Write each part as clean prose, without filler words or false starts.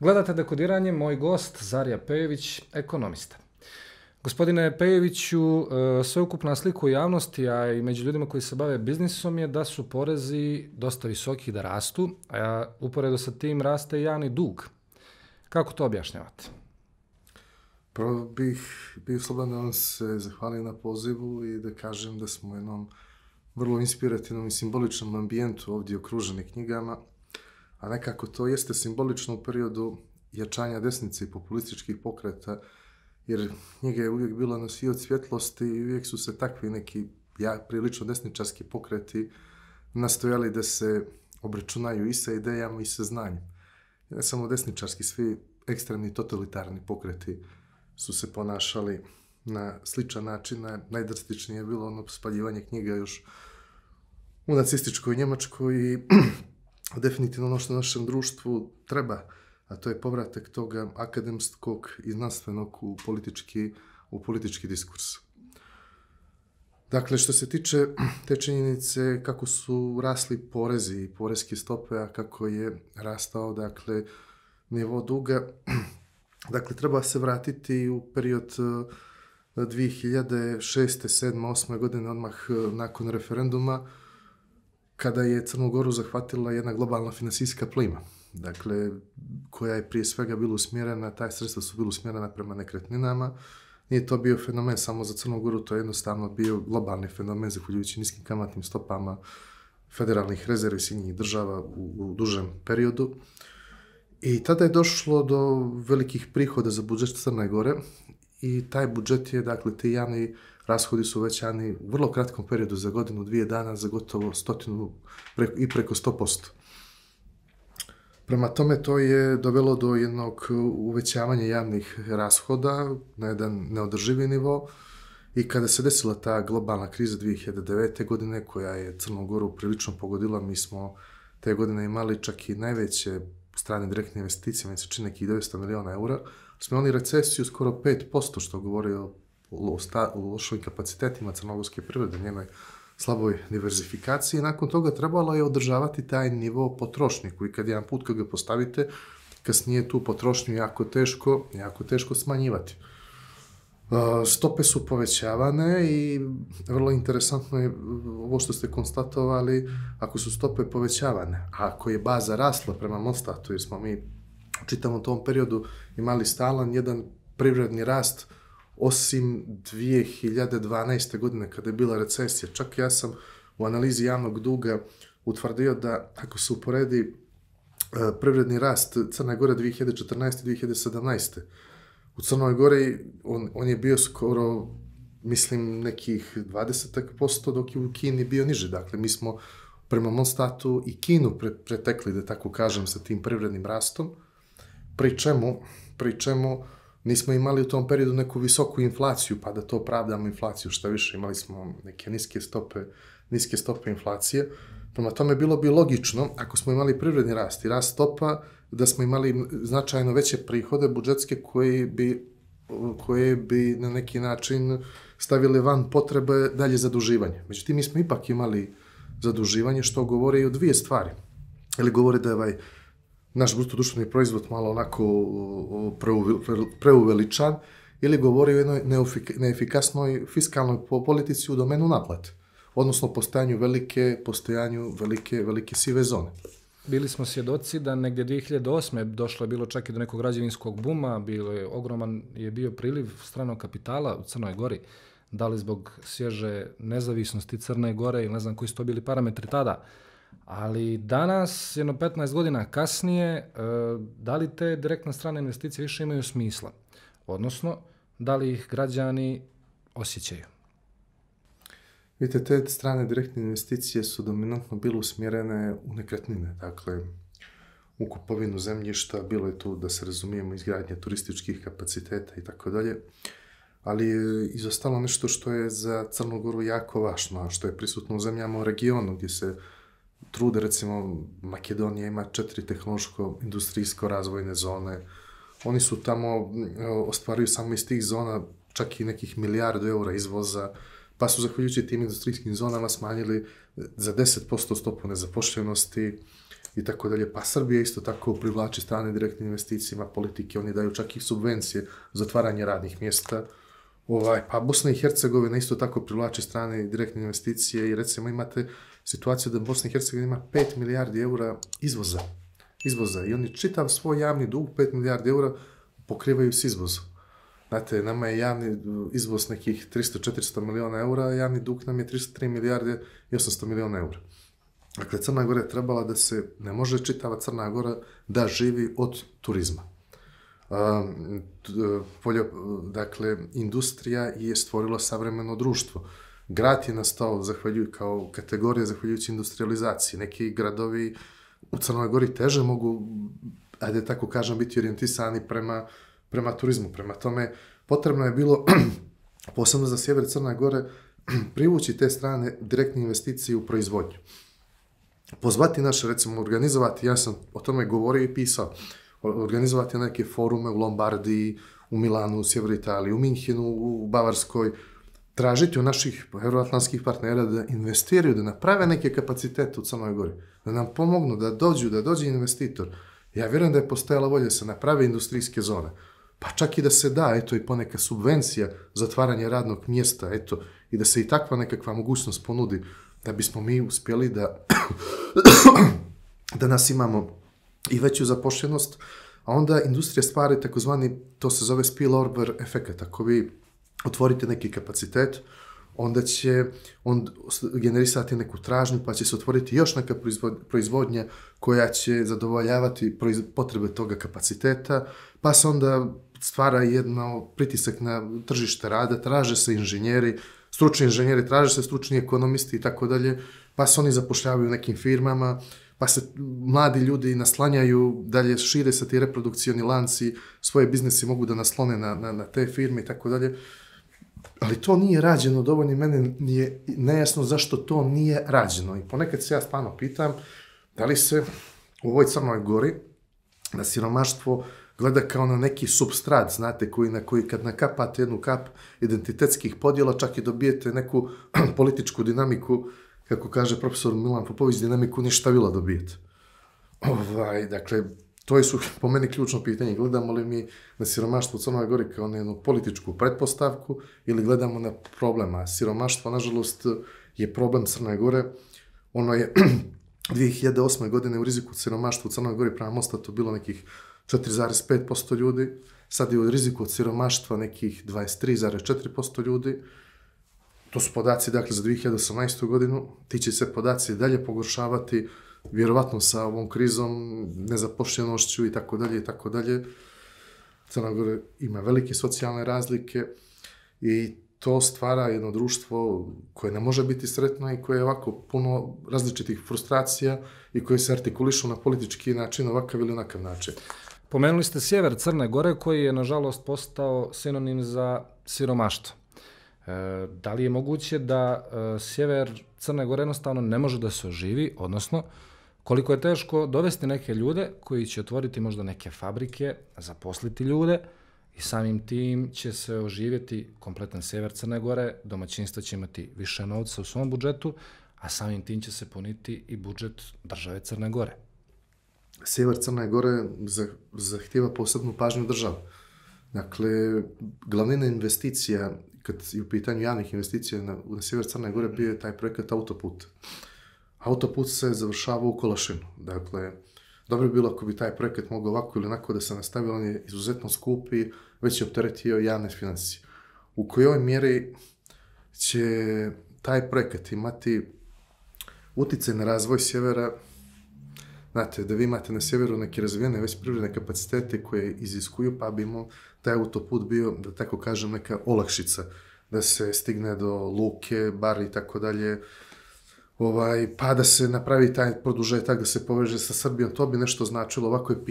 Gledate Dekodiranje, moj gost Zarija Pejović, ekonomista. Gospodine Pejoviću, sveukupna slika u javnosti, a i među ljudima koji se bave biznisom je da su porezi dosta visoki, da rastu, a uporedo sa tim raste i javni dug. Kako to objašnjavate? Prvo bih bio slobodan da vam se zahvalim na pozivu i da kažem da smo u jednom vrlo inspirativnom i simboličnom ambijentu ovdje okruženi knjigama, a nekako to jeste simbolično u periodu jačanja desnice i populističkih pokreta, jer knjiga je uvijek bila nosioc svjetlosti i uvijek su se takvi neki prilično desničarski pokreti nastojali da se obračunaju i sa idejama i sa znanjem. Ne samo desničarski, svi ekstremni totalitarni pokreti su se ponašali na sličan način. Najdrastičnije je bilo ono spaljivanje knjiga još u nacističkoj Njemačkoj i definitivno ono što našem društvu treba, a to je povratak toga akademskog i znanstvenog u politički diskurs. Dakle, što se tiče te činjenice kako su rasli porezi i poreske stope, a kako je rastao, dakle, nivo duga, dakle, treba se vratiti u period 2006. 7. 8. godine, odmah nakon referenduma, kada je Crnu Goru zahvatila jedna globalna finansijska plima, dakle, koja je prije svega bila usmjerena, taj sredstva su bila usmjerena prema nekretninama. Nije to bio fenomen samo za Crnu Goru, to je jednostavno bio globalni fenomen zahvaljujući niskim kamatnim stopama federalnih rezervi Sjedinjenih država u dužem periodu. I tada je došlo do velikih prihoda za budžet Crne Gore i taj budžet je, dakle, ti javni rashodi su uvećani u vrlo kratkom periodu za godinu, 2 dana za gotovo preko 100%. Prema tome, to je dovelo do jednog uvećavanja javnih rashoda na jedan neodrživi nivo i kada se desila ta globalna kriza 2009. godine koja je Crnu Goru prilično pogodila, mi smo te godine imali čak i najveće strane direktne investicije, meni se čini nekih 900 miliona eura, smo imali recesiju skoro 5%, što govori o lošim kapacitetima crnogorske privrede, njenoj slaboj diverzifikaciji. Nakon toga trebalo je održavati taj nivo potrošnje koji kad jedan put kad ga postavite, kasnije tu potrošnju jako teško smanjivati. Stope su povećavane i vrlo interesantno je ovo što ste konstatovali, ako su stope povećavane, a ako je baza rasla prema Mostatu, jer smo mi u čitavom tom periodu imali stalan jedan privredni rast, osim 2012. godine kada je bila recesija. Čak ja sam u analizi javnog duga utvrdio da ako se uporedi privredni rast Crne Gore 2014. 2017. u Crnoj Gori on je bio skoro, mislim, nekih 20%, dok je u Kini bio niže. Dakle, mi smo prema Mostatu i Kinu pretekli, da tako kažem, sa tim privrednim rastom, pri čemu nismo imali u tom periodu neku visoku inflaciju, pa da to pravdamo inflaciju, šta više, imali smo neke niske stope inflacije. Prema tome, bilo bi logično, ako smo imali privredni rast i rast stopa, da smo imali značajno veće prihode budžetske koje bi na neki način stavili van potrebe dalje zaduživanje. Međutim, mi smo ipak imali zaduživanje, što govori o dvije stvari. Ili govori da je naš bruto društveni proizvod malo onako preuveličan, ili govori o jednoj neefikasnoj fiskalnoj politici u domenu naplate, odnosno postojanju velike sive zone. Bili smo svjedoci da negdje 2008. došlo je bilo čak i do nekog građevinskog buma, ogroman je bio priliv stranog kapitala u Crnoj Gori, da li zbog svježe nezavisnosti Crne Gore ili ne znam koji su to bili parametri tada. Ali danas, jedno 15 godina kasnije, da li te direktne strane investicije više imaju smisla? Odnosno, da li ih građani osjećaju? Vidite, te strane direktne investicije su dominantno bile usmjerene u nekretnine, dakle, u kupovinu zemljišta, bilo je tu, da se razumijemo, izgradnje turističkih kapaciteta i tako dalje, ali je izostalo nešto što je za Crnu Goru jako važno, a što je prisutno u zemljama u regionu, gdje se trude, recimo, Makedonija ima 4 tehnološko-industrijsko razvojne zone. Oni su tamo, ostvaruju samo iz tih zona čak i nekih milijardu eura izvoza, pa su zahvaljujući tim industrijskim zonama smanjili za 10% stopu nezapošljenosti. i tako dalje. Pa Srbija isto tako privlači strane direktne investicije, ima politike, oni daju čak i subvencije za otvaranje radnih mjesta. Pa Bosna i Hercegovina isto tako privlači strane direktne investicije i recimo imate situaciju da Bosna i Hercegovina ima 5 milijardi eura izvoza i oni čitav svoj javni dug, 5 milijardi eura, pokrivaju s izvozom. Znate, nama je javni izvoz nekih 300-400 miliona eura, a javni dug nam je 303 milijarde i 800 miliona eura. Dakle, Crna Gora je trebala da se, ne može čitava Crna Gora da živi od turizma. Dakle, industrija je stvorila savremeno društvo. Grad je nastao kao kategorija zahvaljujući industrializaciji. Neki gradovi u Crnoj Gori teže mogu, ajde tako kažem, biti orijentisani prema turizmu. Prema tome, potrebno je bilo, posebno za sjever Crne Gore, privući te strane direktne investicije u proizvodnju. Pozvati naše, recimo, organizovati, ja sam o tome govorio i pisao, organizovati neke forume u Lombardiji, u Milanu, u sjeveru Italiji, u Minhenu, u Bavarskoj, tražiti od naših euroatlantskih partnera da investiraju, da naprave neke kapacitete u Crnoj Gori, da nam pomognu, da dođe investitor. Ja vjerujem da je postojala volja da se naprave industrijske zone, pa čak i da se da, eto, i poneka subvencija za otvaranje radnog mjesta, eto, i da se i takva nekakva mogućnost ponudi, da bismo mi uspjeli da nas imamo i veću zapošljenost, a onda industrija stvari takozvani, to se zove spillover efekat. Ako vi otvorite neki kapacitet, onda će on generisati neku tražnju, pa će se otvoriti još neka proizvodnja koja će zadovoljavati potrebe toga kapaciteta, pa se onda stvara jedno pritisak na tržište rada, traže se inženjeri, stručni inženjeri, traže se stručni ekonomisti i tako dalje, pa se oni zapošljavaju u nekim firmama, pa se mladi ljudi naslanjaju, dalje šire se ti reprodukcioni lanci, svoje biznesi mogu da naslone na te firme i tako dalje. Ali to nije rađeno dovoljno i mene je nejasno zašto to nije rađeno. I ponekad se ja stvarno pitam da li se u ovoj Crnoj Gori na siromaštvo gleda kao na neki substrat, znate, na koji kad nakapate jednu kap identitetskih podjela, čak i dobijete neku političku dinamiku, kako kaže profesor Milan Popović, dinamiku ništavila dobijete. Dakle, to je po meni ključno pitanje. Gledamo li mi na siromaštvo u Crnoj Gori kao na jednu političku pretpostavku ili gledamo na problema? Siromaštvo, nažalost, je problem Crne Gore. Ono je 2008. godine u riziku od siromaštva u Crnoj Gori prema Mostatu bilo nekih 4,5% ljudi. Sad je u riziku od siromaštva nekih 23,4% ljudi. To su podaci, dakle, za 2018. godinu. Ti će se podaci dalje pogoršavati, vjerovatno sa ovom krizom, nezapošljenošću i tako dalje i tako dalje. Crna Gora ima velike socijalne razlike i to stvara jedno društvo koje ne može biti sretno i koje je ovako puno različitih frustracija i koje se artikulišu na politički način, ovakav ili onakav način. Pomenuli ste sjever Crne Gore koji je, nažalost, postao sinonim za siromaštvo. Da li je moguće da sjever Crne Gore jednostavno ne može da se oživi, odnosno koliko je teško dovesti neke ljude koji će otvoriti možda neke fabrike, zaposliti ljude i samim tim će se oživjeti kompletan sjever Crne Gore, domaćinstva će imati više novca u svom budžetu, a samim tim će se puniti i budžet države Crne Gore. Sjever Crne Gore zahtjeva posebnu pažnju države. Dakle, glavnina investicija, kad je u pitanju javnih investicija na sjever Crne Gore, bio je taj projekat autoput. Autoput se završava u Kolašinu. Dakle, dobro bi bilo ako bi taj projekat mogao ovako ili onako da se nastavio, on je izuzetno skup i već je opteretio javne financije. U kojoj mjeri će taj projekat imati utjecaj na razvoj sjevera? Znate, da vi imate na sjeveru neke razvijene već privredne kapacitete koje iziskuju, pa bi taj autoput bio, da tako kažem, neka olakšica da se stigne do luke, bar i tako dalje, pa da se napravi taj produžetak, da se poveže sa Srbijom, to bi nešto značilo. Ovako je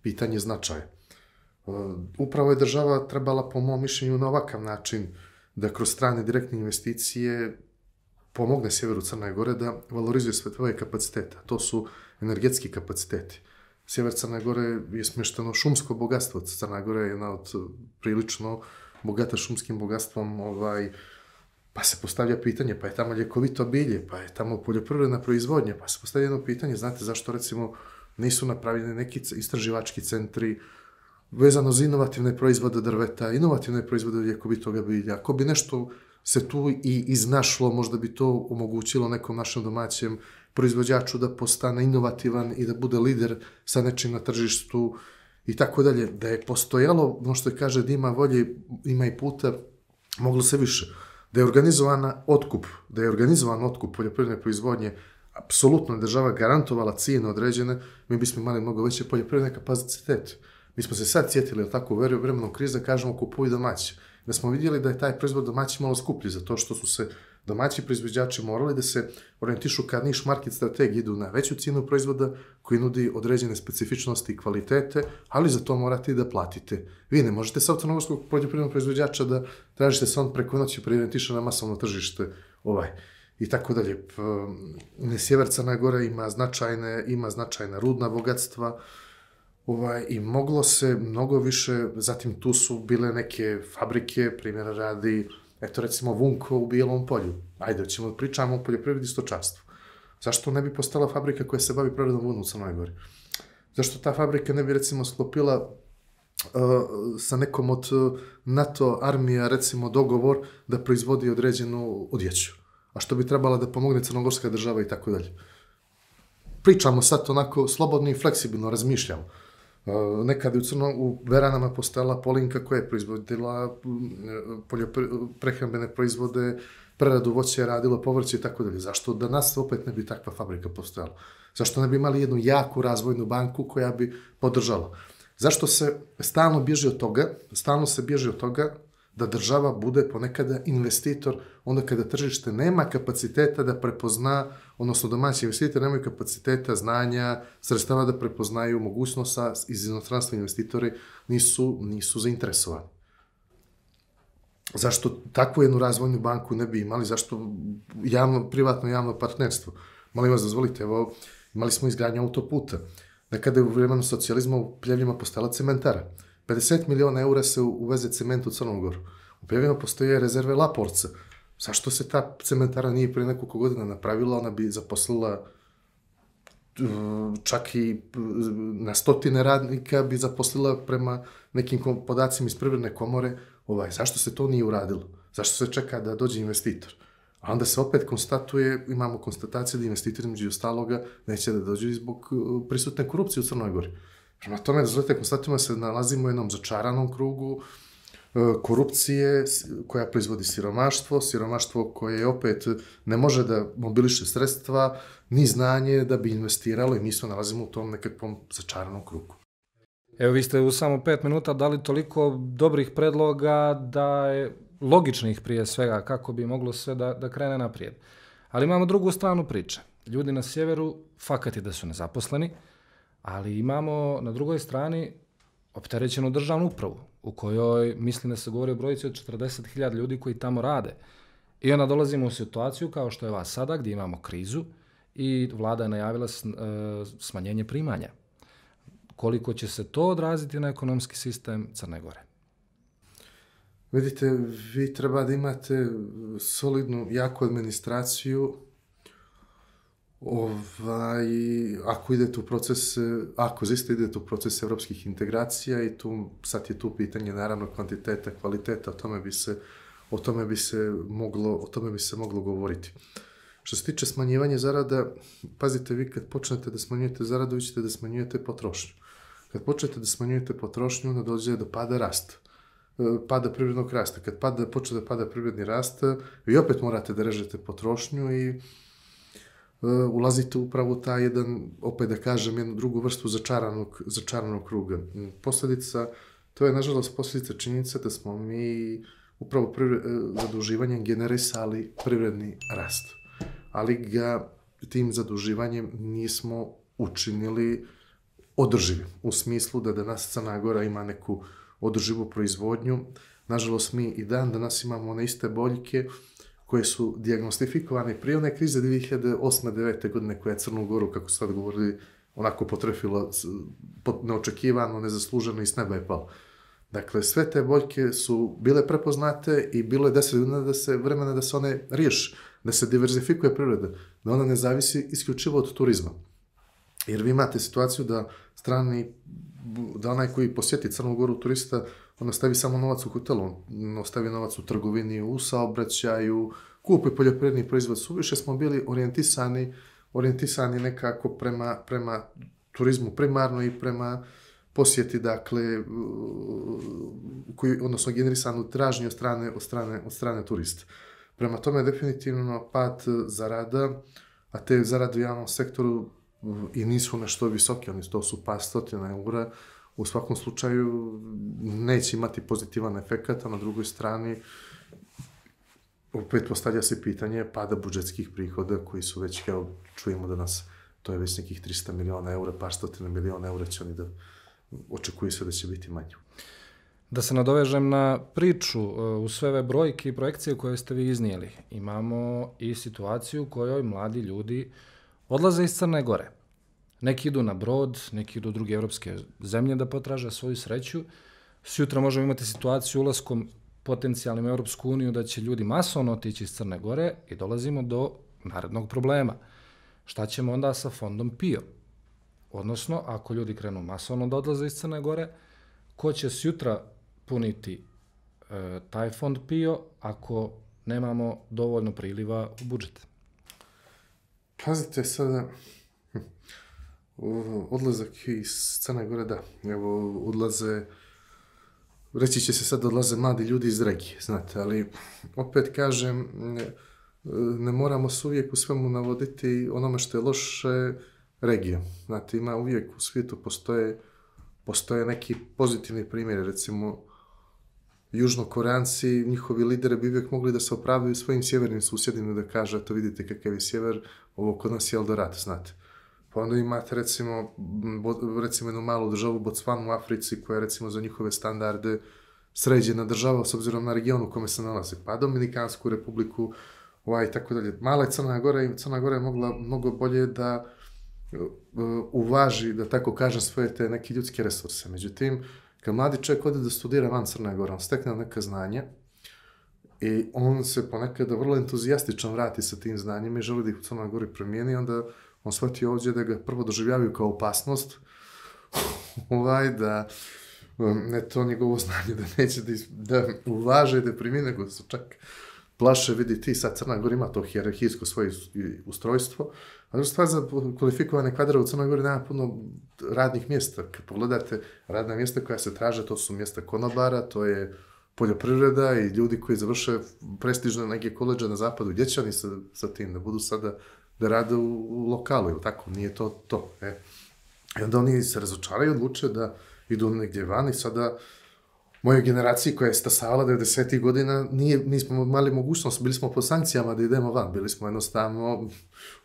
pitanje značaja. Upravo je država trebala, po mom mišljenju, na ovakav način da kroz strane direktne investicije pomogne sjeveru Crne Gore da valorizuje sve tvoje kapacitete. To su energetski kapaciteti. Sjever Crne Gore je smješteno šumsko bogatstvo. Crna Gora je jedna od prilično bogata šumskim bogatstvom, Pa se postavlja pitanje, pa je tamo ljekovito bilje, pa je tamo poljoprivredna proizvodnja, pa se postavlja jedno pitanje, znate zašto recimo nisu napravljeni neki istraživački centri vezano za inovativne proizvode drveta, inovativne proizvode ljekovitoga bilja. Ako bi nešto se tu i iznašlo, možda bi to omogućilo nekom našem domaćem proizvođaču da postane inovativan i da bude lider sa nečim na tržištu i tako dalje. Da je postojalo, ono što je kaže, da ima volje, ima i puta, moglo se više. Da je organizovan otkup poljoprivredne proizvodnje, apsolutno je država garantovala cijene određene, mi bismo imali mnogo veće poljoprivredne kapacitete. Mi smo se sad sjetili, tako u vremenom krize, kažemo kupuj domaći. Da smo vidjeli da je taj proizvod domaći malo skuplji, zato što su se domaći proizvođači morali da se orijentišu kad niš market strategije, idu na veću cijenu proizvoda koji nudi određene specifičnosti i kvalitete, ali za to morate i da platite. Vi ne možete sa crnogorskog poljoprivrednog proizvođača da tražite se on preko noći preorijentiše na masovno tržište i tako dalje. Sjever Crne Gore ima značajna rudna bogatstva, i moglo se mnogo više, zatim tu su bile neke fabrike, primjera radi, eto recimo Vunko u Bijelom Polju. Ajde, ćemo pričamo o poljoprivredi i stočarstvu. Zašto ne bi postala fabrika koja se bavi preradom vuna u Crnoj Gori? Zašto ta fabrika ne bi recimo sklopila sa nekom od NATO armija recimo dogovor da proizvodi određenu odjeću? A što bi trebala da pomogne crnogorska država i tako dalje? Pričamo sad onako slobodno i fleksibilno razmišljamo. Nekad je u Beranama postojala Polinka koja je proizvodila prehrambene proizvode, preradu voća, radilo povrće i tako dalje. Zašto danas opet ne bi takva fabrika postojala? Zašto ne bi imali jednu jaku razvojnu banku koja bi podržala? Zašto se stalno bježi od toga da država bude ponekada investitor onda kada tržište nema kapaciteta da prepozna, odnosno domaći investitori nemaju kapaciteta, znanja, sredstava da prepoznaju mogućnost iz inostranstva investitori nisu zainteresovani. Zašto takvu jednu razvojnu banku ne bi imali? Zašto privatno-javno partnerstvo? Molim vas, dozvolite, evo, imali smo izgradnju autoputa. Nekada je u vremenu socijalizma u Pljevljima postojala cementara. 50 miliona eura se uveze cement u Crnu Goru. U Pljevljima postoje rezerve Laporca. Zašto se ta cementara nije prije nekoliko godina napravila? Ona bi zaposlila čak i na stotine radnika bi zaposlila prema nekim podacima iz Privredne komore. Zašto se to nije uradilo? Zašto se čeka da dođe investitor? A onda se opet imamo konstatacije da investitori među ostaloga neće da dođu zbog prisutne korupcije u Crnoj Gori. Prema tome, dozvolite, konstatujemo se da nalazimo u jednom začaranom krugu korupcije koja proizvodi siromaštvo koje opet ne može da mobiliše sredstva, ni znanje da bi investiralo i mi se nalazimo u tom nekakvom začaranom krugu. Evo, vi ste u samo 5 minuta dali toliko dobrih predloga da je logičnih prije svega kako bi moglo sve da krene naprijed. Ali imamo drugu stranu priče. Ljudi na sjeveru fakat je da su nezaposleni, ali imamo na drugoj strani opterećenu državnu upravu u kojoj mislim da se govori o brojici od 40.000 ljudi koji tamo rade. I onda dolazimo u situaciju kao što je ova sada gdje imamo krizu i vlada je najavila smanjenje primanja. Koliko će se to odraziti na ekonomski sistem Crne Gore? Vidite, vi treba da imate solidnu, jaku administraciju. Ako zaista idete u proces evropskih integracija i sad je tu pitanje naravno kvantiteta, kvaliteta, o tome bi se moglo govoriti. Što se tiče smanjivanja zarada, pazite, vi kad počnete da smanjujete zaradu, vi ćete da smanjujete potrošnju. Kad počnete da smanjujete potrošnju, onda dođe do pada rasta. Pada privrednog rasta. Kad počne da pada privredni rast, vi opet morate da režete potrošnju i ulazite upravo u taj jedan, opet da kažem, jednu drugu vrstu začaranog kruga. To je nažalost posljedica činjenica da smo mi upravo zaduživanjem generisali privredni rast. Ali ga tim zaduživanjem nismo učinili održivim. U smislu da danas Crna Gora ima neku održivu proizvodnju. Nažalost, mi i dan danas imamo one iste boljke koje su dijagnostifikovane prije one krize 2008-2009. godine koja je Crnu Goru, kako su sad govorili, onako potrefilo neočekivano, nezasluženo i s neba je palo. Dakle, sve te boljke su bile prepoznate i bilo je 10 godina vremena da se one riješi, da se diverzifikuje privreda, da ona ne zavisi isključivo od turizma. Jer vi imate situaciju da onaj koji posjeti Crnu Goru turista, on ostavi samo novac u hotelu, on ostavi novac u trgovini, u saobraćaju, kupi poljoprivredni proizvod. Suviše smo bili orijentisani nekako prema turizmu primarno i prema posjeti, dakle, odnosno generisanu tražnju od strane turista. Prema tome, definitivno pad zarada, a te zarade u javnom sektoru i nisu nešto visoke, to su par stotina eura, u svakom slučaju neće imati pozitivan efekt, a na drugoj strani opet postavlja se pitanje pada budžetskih prihoda koji su već, kao čujemo danas, to je već nekih 300 miliona eura, par stotina miliona eura će oni da očekuje se da će biti manje. Da se nadovežem na priču, u sve ove brojke i projekcije koje ste vi iznijeli, imamo i situaciju u kojoj mladi ljudi odlaze iz Crne Gore. Neki idu na brod, neki idu u druge evropske zemlje da potraže svoju sreću. Sutra možemo imati situaciju ulaskom potencijalnim u Evropsku uniju da će ljudi masovno otići iz Crne Gore i dolazimo do narednog problema. Šta ćemo onda sa fondom PIO? Odnosno, ako ljudi krenu masovno da odlaze iz Crne Gore, ko će sutra puniti taj fond PIO ako nemamo dovoljno priliva u budžet? Pazite sada, odlazak iz Crne Gore, da, evo odlaze, reći će se sad odlaze mladi ljudi iz regije, znate, ali opet kažem, ne moramo se uvijek u svemu navoditi onome što je loše regije. Znate, ima uvijek u svijetu postoje neki pozitivni primjeri, recimo Južnokoreanci, njihovi lideri bi uvijek mogli da se opravdaju svojim sjevernim susjedima da kaže, to vidite kakav je sjever, ovo kod nas je Eldorado, znate. Pa onda imate recimo jednu malu državu Botswanu u Africi koja je recimo za njihove standarde sređena država s obzirom na region u kome se nalazi, pa Dominikansku republiku i tako dalje. Mala je Crna Gora i Crna Gora je mogla mnogo bolje da uvaži, da tako kažem, svoje te neke ljudske resurse. Međutim, kad mladi čovjek ode da studira van Crne Gore, on stekne neka znanja i on se ponekada vrlo entuzijastično vrati sa tim znanjima i želi da ih u Crnoj Gori promijeni, onda on shvati ovdje da ga prvo doživljavaju kao opasnost, da ne to njegovo znanje, da neće da uvaže, da primijene, nego se čak plaše, vidi ti, sad Crna Gora ima to hijerarhijsko svoje ustrojstvo, a druga stvar za kvalifikovane kadrove u Crnoj Gori nema puno radnih mjesta. Kad pogledate radna mjesta koja se traže, to su mjesta konobara, to je poljoprivreda i ljudi koji završe prestižne neke koleđe na zapadu. Gdje će oni sa tim da budu sada da rade u lokalu, ili tako? Nije to to. I onda oni se razočaraju, odluče da idu negdje van i sada mojoj generaciji koja je stasavala 90. godina, nismo imali mogućnost, bili smo pod sankcijama da idemo van, bili smo jednostavno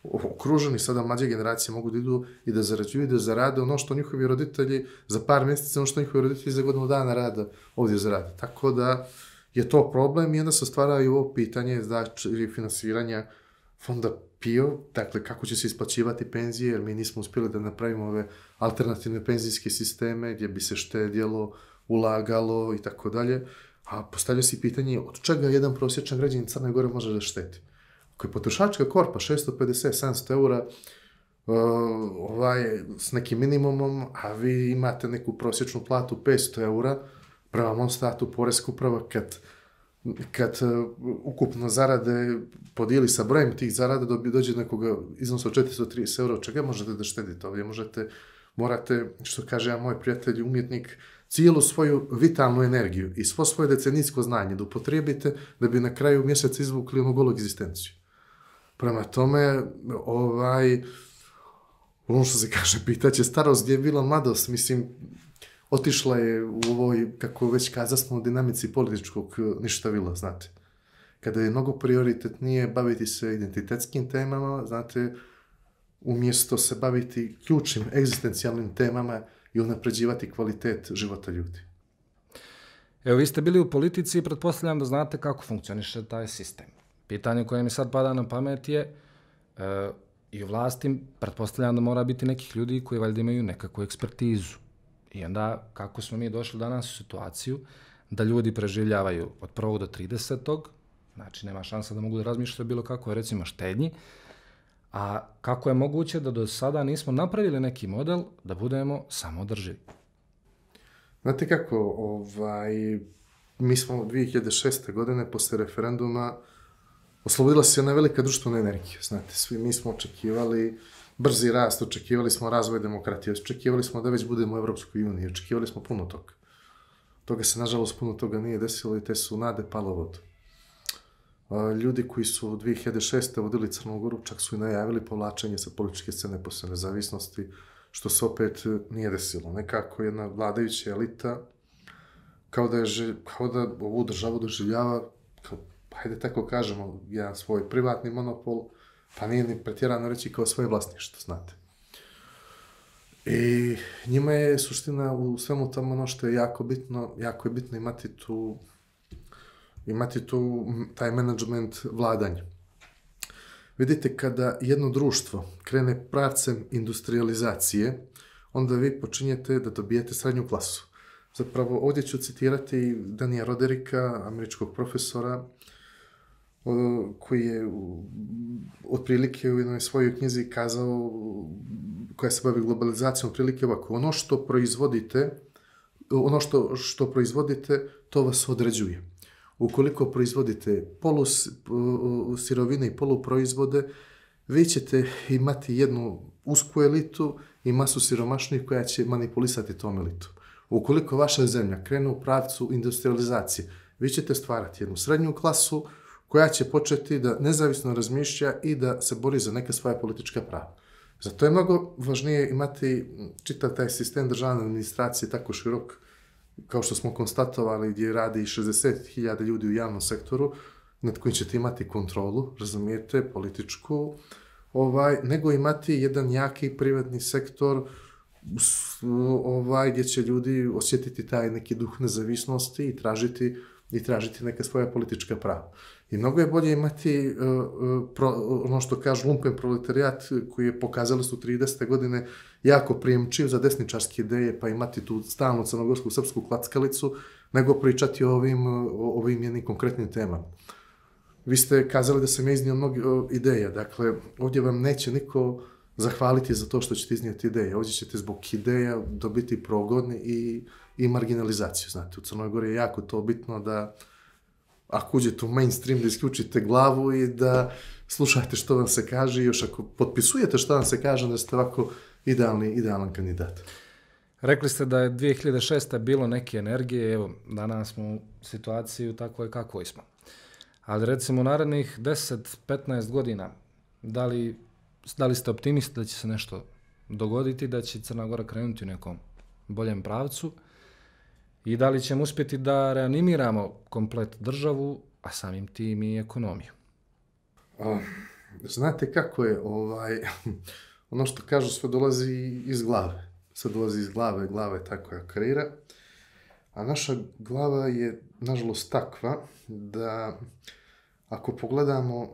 okruženi, sada mlađe generacije mogu da idu i da zarađuju i da zarade ono što njihovi roditelji za par mjeseca, ono što njihovi roditelji za godinu dana rada ovdje zarade. Tako da je to problem i onda se stvara i ovo pitanje znači finansiranja fonda PIO, dakle kako će se isplaćivati penzije, jer mi nismo uspjeli da napravimo ove alternativne penzijske sisteme gdje bi se štedjelo, ulagalo i tako dalje, a postavlja se pitanje od čega jedan prosječan građanin Crne Gore može da šteti. Ako je potrošačka korpa 650-700 eura s nekim minimumom, a vi imate neku prosječnu platu 500 eura, prema mom statu poreska uprava kad ukupno zarade podijeli sa brojem tih zarada dođe nekoga iznosa od 430 eura, od čega možete da štedite ovdje? Morate, što kaže ja moj prijatelj, umjetnik, cijelu svoju vitalnu energiju i svo svoje decenijsko znanje da upotrijebite da bi na kraju mjeseca izvukli onu golu egzistenciju. Prema tome, ono što se kaže, pitaće starost gdje je bila mladost, mislim, otišla je u ovoj, kako već kazasmo, dinamici političkog ništavila, znate. Kada je mnogo prioritetnije baviti se identitetskim temama, znate, umjesto se baviti ključnim, egzistencijalnim temama i unapređivati kvalitet života ljudi. Evo, vi ste bili u politici i pretpostavljam da znate kako funkcioniše taj sistem. Pitanje koje mi sad pada na pamet je i u vlasti pretpostavljam da mora biti nekih ljudi koji valjda imaju nekakvu ekspertizu. I onda kako smo mi došli danas u situaciju da ljudi preživljavaju od 1. do 30. Znači nema šansa da mogu da razmišljaju bilo kako, recimo štednji, a kako je moguće da do sada nismo napravili neki model da budemo samoodrživi? Znate kako, mi smo 2006. godine posle referenduma oslobodila se jedna velika društvena energija. Znate, svi mi smo očekivali brzi rast, očekivali smo razvoj demokratije, očekivali smo da već budemo u Evropskoj uniji, očekivali smo puno toga. Toga se, nažalost, puno toga nije desilo i te su nade pale u vodu. Ljudi koji su 2006. vodili Crnu Goru čak su i najavili povlačenje sa političke scene posle nezavisnosti, što se opet nije desilo. Nekako jedna vladajuća elita kao da ovu državu doživljava, hajde tako kažemo, jedan svoj privatni monopol, pa nije ni pretjerano reći kao svoje vlasništvo, znate. I njima je suština u svemu tamo ono što je jako je bitno imati taj menadžment vladanja. Vidite, kada jedno društvo krene pravcem industrializacije, onda vi počinjete da dobijete srednju klasu. Zapravo, ovdje ću citirati Danija Roderika, američkog profesora, koji je otprilike u jednoj svojoj knjizi kazao, koja se bavi globalizacijom, otprilike ovako, ono što proizvodite, to vas određuje. Ukoliko proizvodite sirovine i poluproizvode, vi ćete imati jednu usku elitu i masu siromašnih koja će manipulisati tom elitu. Ukoliko vaša zemlja krene u pravcu industrializacije, vi ćete stvarati jednu srednju klasu koja će početi da nezavisno razmišlja i da se bori za neka svoja politička prava. Zato je mnogo važnije imati čitav taj sistem državne administracije tako širok, kao što smo konstatovali, gdje radi 60.000 ljudi u javnom sektoru, nad kojim ćete imati kontrolu, razumijete, političku, nego imati jedan jaki privatni sektor gdje će ljudi osjetiti taj neki duh nezavisnosti i tražiti neka svoja politička prava. I mnogo je bolje imati ono što kažu lumpen proletarijat, koji je pokazali su 30. godine jako prijemčiv za desničarske ideje, pa imati tu stalnu crnogorsku srpsku klackalicu, nego pričati o ovim jednim konkretnim temama. Vi ste kazali da sam ja iznio mnogo ideja, dakle, ovdje vam neće niko zahvaliti za to što ćete iznijeti ideje. Ovdje ćete zbog ideja dobiti progon i marginalizaciju. Znate, u Crnoj Gori je jako to bitno da ako uđete u mainstream, da isključite glavu i da slušate što vam se kaže i još ako potpisujete što vam se kaže, da ste ovako idealan kandidat. Rekli ste da je 2006. bilo neke energije, evo, danas smo u situaciji takvoj kakvoj smo. Ali recimo u narednih 10-15 godina, da li ste optimisti da će se nešto dogoditi, da će Crna Gora krenuti u nekom boljem pravcu i da li ćemo uspjeti da reanimiramo komplet državu, a samim tim i ekonomiju? Znate kako je, ono što kažu sve dolazi iz glave. Sve dolazi iz glava je tako koja kreira, a naša glava je nažalost takva da ako pogledamo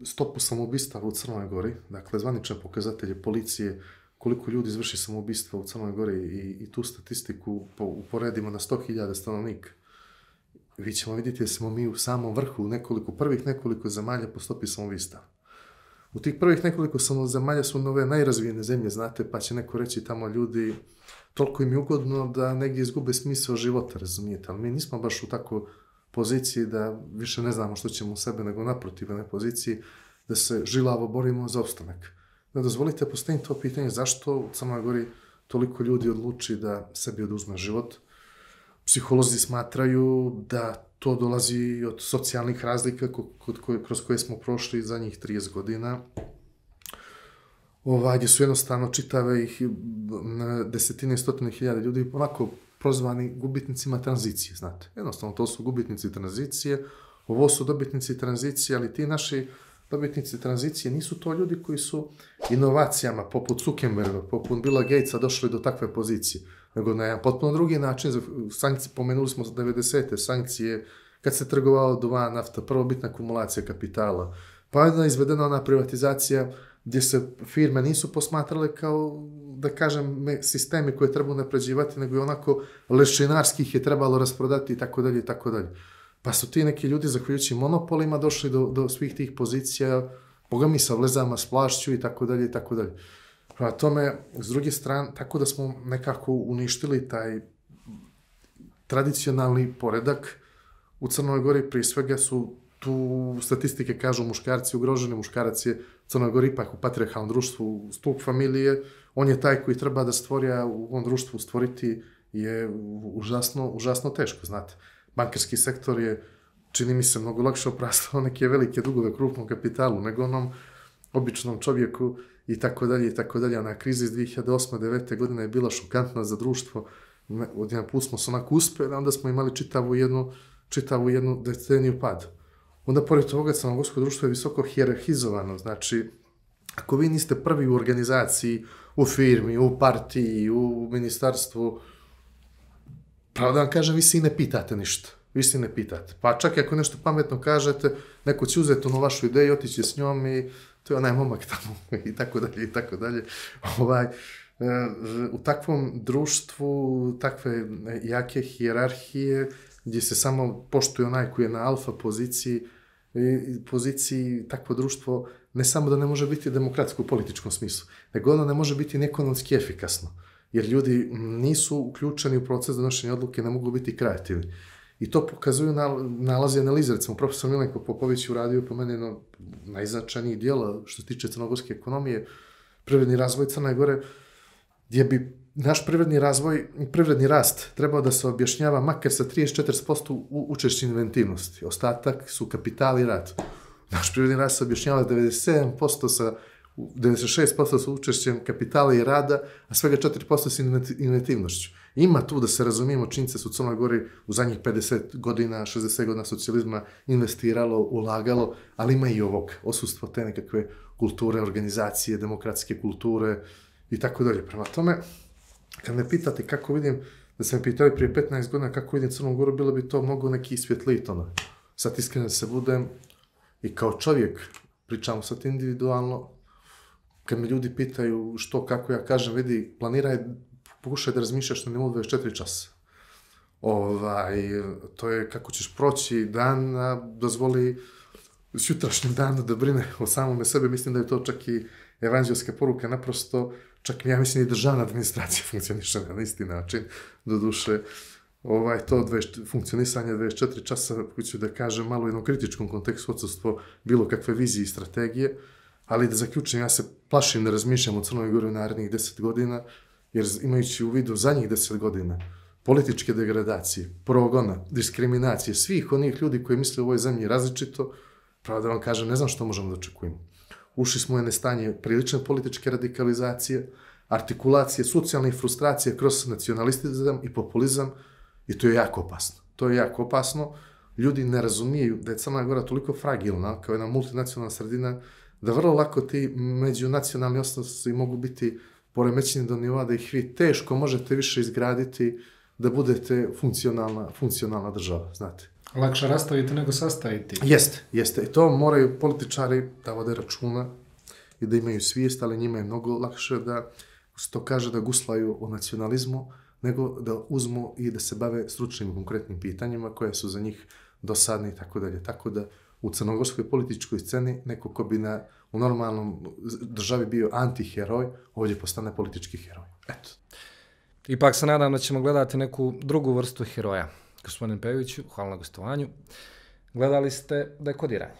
stopu samoubistva u Crnoj Gori, dakle zvanične pokazatelje policije, koliko ljudi izvrši samoubistva u Crnoj Gori i tu statistiku uporedimo na 100.000 stanovnika, vi ćemo vidjeti da smo mi u samom vrhu prvih nekoliko zemalja po stopi samoubistava. U tih prvih nekoliko zemalja su nove najrazvijene zemlje, znate, pa će neko reći tamo ljudi, toliko im je ugodno da negdje izgube smisao života, razumijete, ali mi nismo baš u takvoj poziciji da više ne znamo što ćemo u sebe, nego naprotiv na poziciji da se žilavo borimo za opstanak. Da dozvolite postaviti to pitanje zašto u Crnoj Gori toliko ljudi odluči da sebi oduzme život. Psiholozi smatraju da to dolazi od socijalnih razlika kroz koje smo prošli zadnjih 30 godina. Gdje su jednostavno čitave ih desetine i stotine hiljada ljudi onako prozvani gubitnicima tranzicije, znate. Jednostavno, to su gubitnici tranzicije, ovo su dobitnici tranzicije, ali ti naši dobitnici tranzicije nisu to ljudi koji su inovacijama, poput Zuckerberga, poput Billa Gatesa, došli do takve pozicije, nego na jedan potpuno drugi način. Pomenuli smo 90. sankcije, kad se trgovalo duvan, nafta, prvobitna akumulacija kapitala, pa je izvedena ona privatizacija gdje se firme nisu posmatrale kao, da kažem, sistemi koje treba napređivati, nego je onako lešinarskih je trebalo rasprodati i tako dalje i tako dalje. Pa su ti neki ljudi, zahvaljujući monopolima, došli do svih tih pozicija, boga mi sa vlezama, s plašću i tako dalje i tako dalje. Prema tome, s druge strane, tako da smo nekako uništili taj tradicionalni poredak u Crnoj Gori. Prije svega su tu statistike kažu muškarci ugroženi, muškarac je u Crnoj Gori ipak u patrijarhalnom društvu stup familije, on je taj koji treba da stvori, a u ovom društvu stvoriti je užasno teško, znate. Bankarski sektor je, čini mi se, mnogo lakše opraštao neke velike dugove krupnom kapitalu nego onom običnom čovjeku i tako dalje i tako dalje. Ona kriza iz 2008-2009. godine je bila šokantna za društvo. Odjedan put smo se onako uspeli, onda smo imali čitavu jednu deceniju pad. Onda, pored toga, crnogorsko društvo je visoko hijerarhizovano. Znači, ako vi niste prvi u organizaciji, u firmi, u partiji, u ministarstvu, pravo da vam kažem, vi se i ne pitate ništa. Vi se ne pitate. Pa čak i ako nešto pametno kažete, neko će uzeti onu vašu ideju i otići s njom i to je onaj momak tamo i tako dalje i tako dalje. U takvom društvu, takve jake hijerarhije, gdje se samo poštuje onaj koji je na alfa poziciji, takvo društvo ne samo da ne može biti demokratsko u političkom smislu, nego ono ne može biti ni ekonomski efikasno, jer ljudi nisu uključeni u proces donošenja odluke, ne mogu biti kreativni. I to pokazuju nalazi i analize. Recimo, profesor Milenko Popović je uradio po meni jedno najznačajnijih dijela što se tiče crnogorske ekonomije, privredni razvoj Crne Gore, gdje bi naš privredni rast trebao da se objašnjava makar sa 34% učešća inventivnosti. Ostatak su kapital i rad. Naš privredni rast se objašnjava 96% sa učešćem kapitala i rada, a svega 4% sa inventivnošću. Ima tu, da se razumijemo, činjenice su u Crnoj Gori u zadnjih 50 godina, 60 godina socijalizma investiralo, ulagalo, ali ima i ovog odsustvo te nekakve kulture, organizacije, demokratske kulture i tako dalje. Prema tome, kad me pitate kako vidim, da ste me pitali prije 15 godina kako vidim Crnu Goru, bilo bi to mnogo neki svjetliji tona. Sad iskreno se budem i kao čovjek pričamo sad individualno, kad me ljudi pitaju što, kako, ja kažem, vidi, planiraj, pokušaj da razmišljaš na nivou 24 časa. To je kako ćeš proći dan, a dozvoli sutrašnjem danu da brine o samome sebe. Mislim da je to čak i evanđelska poruka, naprosto, čak ja mislim i državna administracija funkcioniše na isti način, do duše. To funkcionisanje 24 časa, koji ću da kažem malo u jednom kritičkom kontekstu, odsustvo bilo kakve vizije i strategije, ali da zaključim, ja se plašim da razmišljam o Crnoj Gori u narednih 10 godina, jer imajući u vidu zadnjih 10 godina političke degradacije, progona, diskriminacije, svih onih ljudi koji misle u ovoj zemlji različito, pravo da vam kažem, ne znam što možemo da očekujemo. Ušli smo u jedno stanje prilične političke radikalizacije, artikulacije, socijalnih frustracija kroz nacionalistizam i populizam, i to je jako opasno. To je jako opasno. Ljudi ne razumiju da je Crna Gora toliko fragilna, kao jedna multinacionalna sredina, da vrlo lako ti međunacionalni odnosi mogu biti poremećeni do nivoa da ih vi teško možete više izgraditi da budete funkcionalna država, znate. Lakše rastaviti nego sastaviti. Jeste. I to moraju političari da vode računa i da imaju svijest, ali njima je mnogo lakše da se to kaže da guslaju o nacionalizmu, nego da uzmu i da se bave stručnim konkretnim pitanjima koje su za njih dosadne i tako dalje. Tako da u crnogorskoj političkoj sceni neko ko bi u normalnom državi bio antiheroj, ovdje postane politički heroj. Eto. Ipak se nadam da ćemo gledati neku drugu vrstu heroja. Gospodin Pejoviću, hvala na gostovanju. Gledali ste Dekodiranje.